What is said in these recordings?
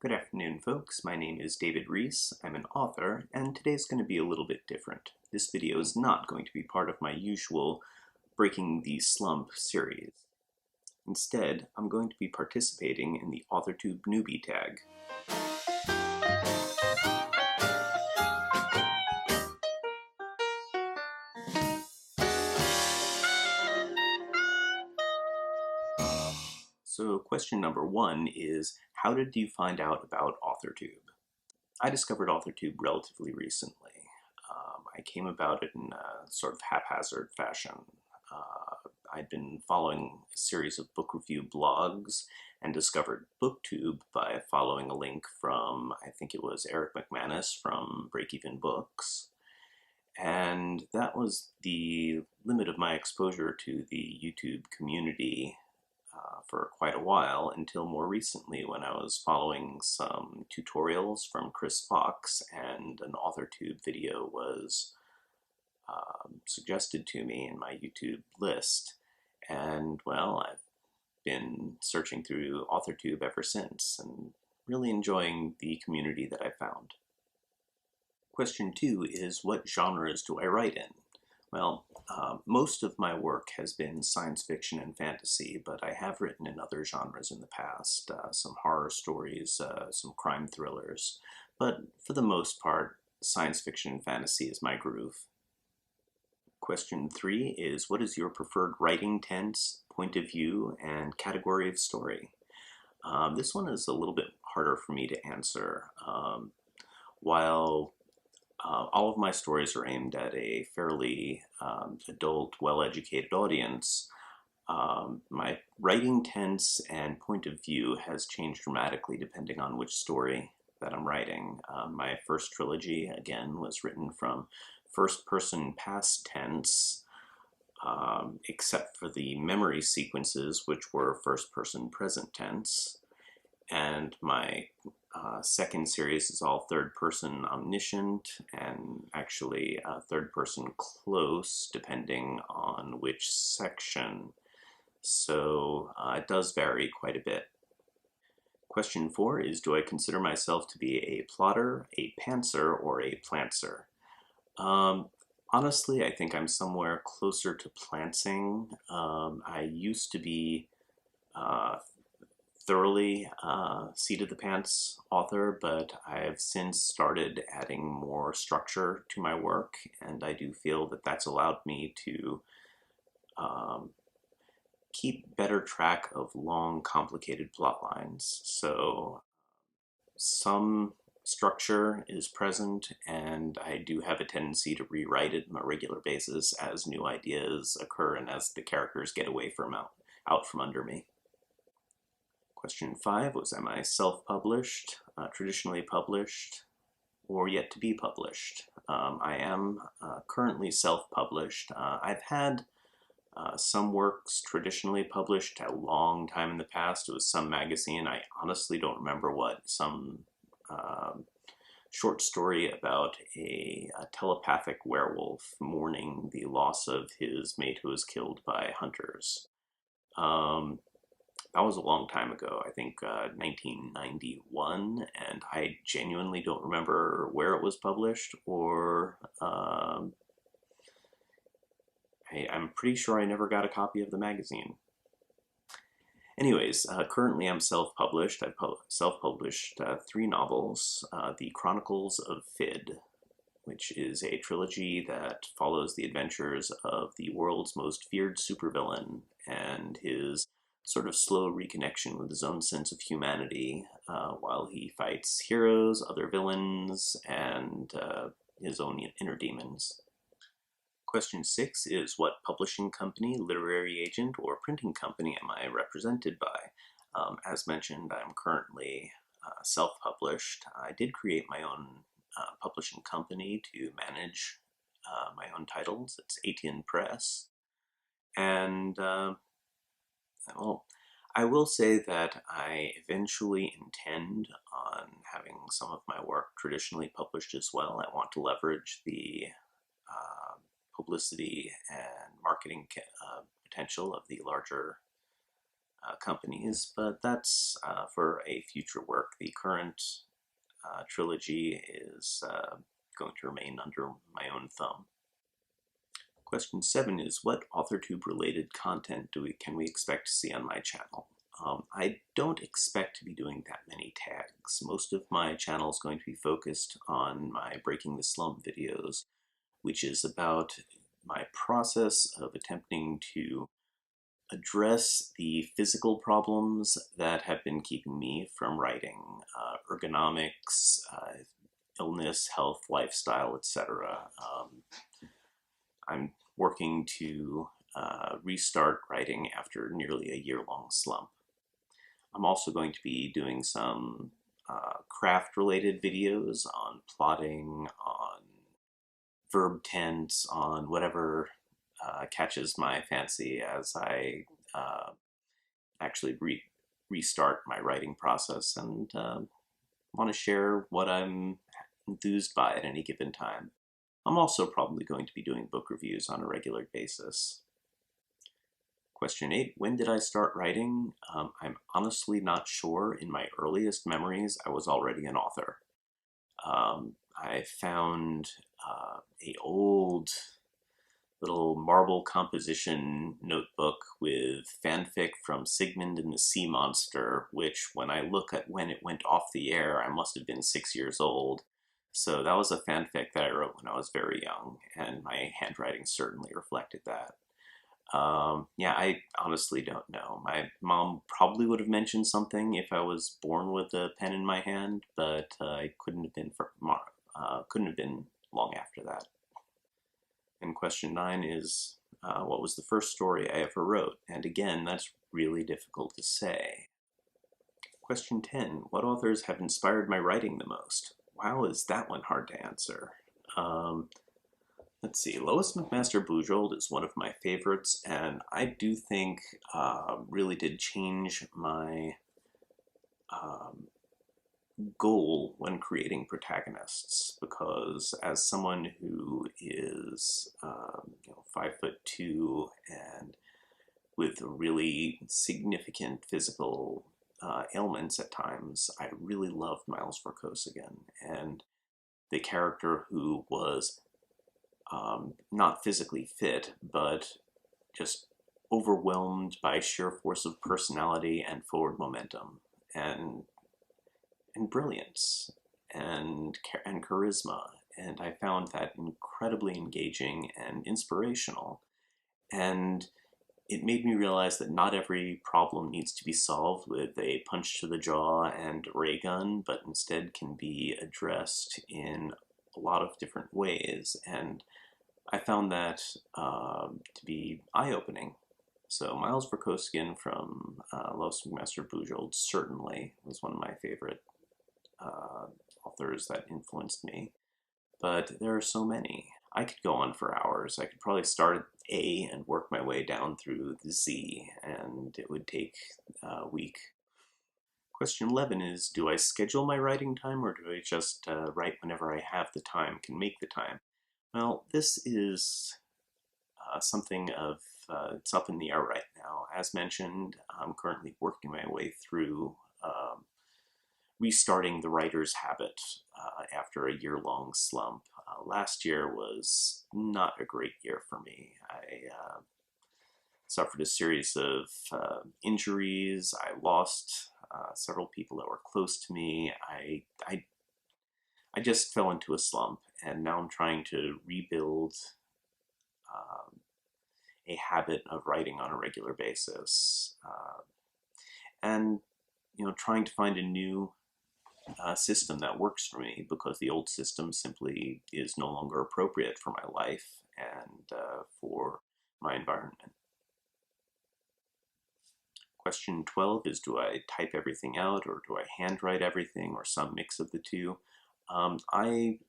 Good afternoon, folks. My name is David Reiss. I'm an author, and today's going to be a little bit different. This video is not going to be part of my usual Breaking the Slump series. Instead, I'm going to be participating in the AuthorTube Newbie tag. So question number one is, how did you find out about AuthorTube? I discovered AuthorTube relatively recently. I came about it in a sort of haphazard fashion. I'd been following a series of book review blogs and discovered BookTube by following a link from, I think it was Eric McManus from BREAKEVEN books. And that was the limit of my exposure to the YouTube community for quite a while, until more recently when I was following some tutorials from Chris Fox and an AuthorTube video was suggested to me in my YouTube list. And well, I've been searching through AuthorTube ever since and really enjoying the community that I found. Question two is, what genres do I write in? Well, most of my work has been science fiction and fantasy, but I have written in other genres in the past, some horror stories, some crime thrillers, but for the most part, science fiction and fantasy is my groove. Question three is, what is your preferred writing tense, point of view, and category of story? This one is a little bit harder for me to answer. While all of my stories are aimed at a fairly adult, well-educated audience, my writing tense and point of view has changed dramatically depending on which story that I'm writing. My first trilogy, again, was written from first-person past tense, except for the memory sequences, which were first-person present tense. And my second series is all third-person omniscient, and actually third-person close, depending on which section. So it does vary quite a bit. Question four is, do I consider myself to be a plotter, a pantser, or a plantser? Honestly, I think I'm somewhere closer to plantsing. I used to be thoroughly seat of the pants author, but I've since started adding more structure to my work, and I do feel that that's allowed me to keep better track of long, complicated plot lines. So some structure is present, and I do have a tendency to rewrite it on a regular basis as new ideas occur and as the characters get away from out from under me. Question five was, am I self-published, traditionally published, or yet to be published? I am currently self-published. I've had some works traditionally published a long time in the past. It was some magazine, I honestly don't remember what, some short story about a telepathic werewolf mourning the loss of his mate who was killed by hunters. That was a long time ago, I think 1991, and I genuinely don't remember where it was published, or I'm pretty sure I never got a copy of the magazine. Anyways, currently I'm self-published. I've self-published 3 novels, The Chronicles of Fid, which is a trilogy that follows the adventures of the world's most feared supervillain and his sort of slow reconnection with his own sense of humanity while he fights heroes, other villains, and his own inner demons. Question 6 is, what publishing company, literary agent, or printing company am I represented by? As mentioned, I'm currently self-published. I did create my own publishing company to manage my own titles. It's ATN Press. And well, I will say that I eventually intend on having some of my work traditionally published as well. I want to leverage the publicity and marketing potential of the larger companies, but that's for a future work. The current trilogy is going to remain under my own thumb. Question 7 is, what AuthorTube related content can we expect to see on my channel? I don't expect to be doing that many tags. Most of my channel is going to be focused on my Breaking the Slump videos, which is about my process of attempting to address the physical problems that have been keeping me from writing, ergonomics, illness, health, lifestyle, etc. I'm working to restart writing after nearly a year-long slump. I'm also going to be doing some craft-related videos on plotting, on verb tense, on whatever catches my fancy as I actually restart my writing process, and want to share what I'm enthused by at any given time. I'm also probably going to be doing book reviews on a regular basis. Question 8, when did I start writing? I'm honestly not sure. In my earliest memories, I was already an author. I found a old little marble composition notebook with fanfic from Sigmund and the Sea Monster, which when I look at when it went off the air, I must have been 6 years old. So that was a fanfic that I wrote when I was very young, and my handwriting certainly reflected that. Yeah, I honestly don't know. My mom probably would have mentioned something if I was born with a pen in my hand, but I couldn't have been long after that. And question 9 is, what was the first story I ever wrote? And again, that's really difficult to say. Question 10, what authors have inspired my writing the most? Wow, is that one hard to answer? Let's see, Lois McMaster-Bujold is one of my favorites, and I do think really did change my goal when creating protagonists, because as someone who is 5'2" and with really significant physical ailments at times, I really loved Miles Vorkosigan, and the character who was not physically fit, but just overwhelmed by sheer force of personality and forward momentum, and brilliance, and charisma. And I found that incredibly engaging and inspirational. And it made me realize that not every problem needs to be solved with a punch to the jaw and a ray gun, but instead can be addressed in a lot of different ways. And I found that to be eye-opening. So Miles Vorkosigan from Lois McMaster-Bujold certainly was one of my favorite authors that influenced me. But there are so many. I could go on for hours. I could probably start at A and work my way down through the Z, and it would take a week. Question 11 is, do I schedule my writing time, or do I just write whenever I have the time, can make the time? Well, this is something of, it's up in the air right now. As mentioned, I'm currently working my way through restarting the writer's habit after a year-long slump. Last year was not a great year for me. I suffered a series of injuries. I lost several people that were close to me. I just fell into a slump, and now I'm trying to rebuild a habit of writing on a regular basis, and trying to find a new system that works for me, because the old system simply is no longer appropriate for my life and for my environment. Question 12 is, do I type everything out, or do I handwrite everything, or some mix of the two? I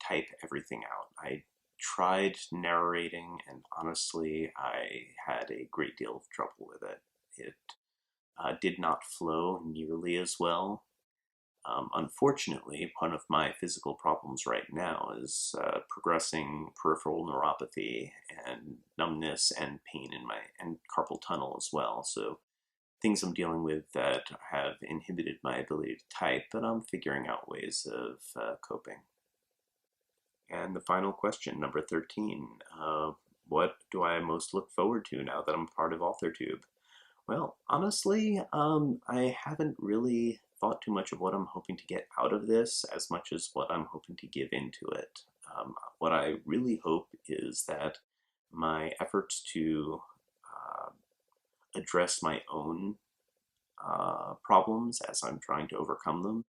type everything out. I tried narrating, and honestly, I had a great deal of trouble with it. It did not flow nearly as well. Unfortunately, one of my physical problems right now is progressing peripheral neuropathy and numbness and pain in and carpal tunnel as well. So things I'm dealing with that have inhibited my ability to type, but I'm figuring out ways of coping. And the final question, number 13, what do I most look forward to now that I'm part of AuthorTube? Well, honestly, I haven't really thought too much of what I'm hoping to get out of this as much as what I'm hoping to give into it. What I really hope is that my efforts to address my own problems as I'm trying to overcome them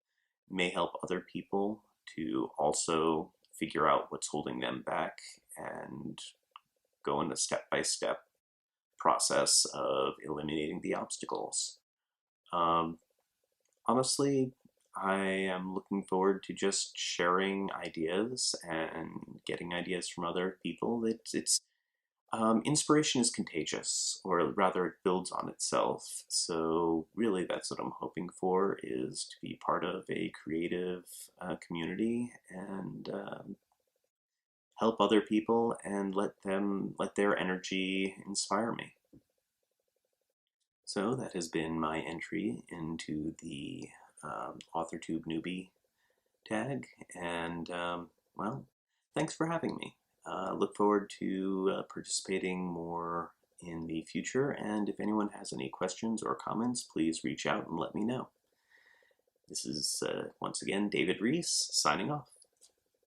may help other people to also figure out what's holding them back and go in a step-by-step process of eliminating the obstacles. Honestly, I am looking forward to just sharing ideas and getting ideas from other people. Inspiration is contagious, or rather it builds on itself. So really that's what I'm hoping for, is to be part of a creative community and help other people and let their energy inspire me. So that has been my entry into the AuthorTube Newbie tag, and well, thanks for having me. Look forward to participating more in the future, and if anyone has any questions or comments, please reach out and let me know. This is, once again, David Reiss, signing off.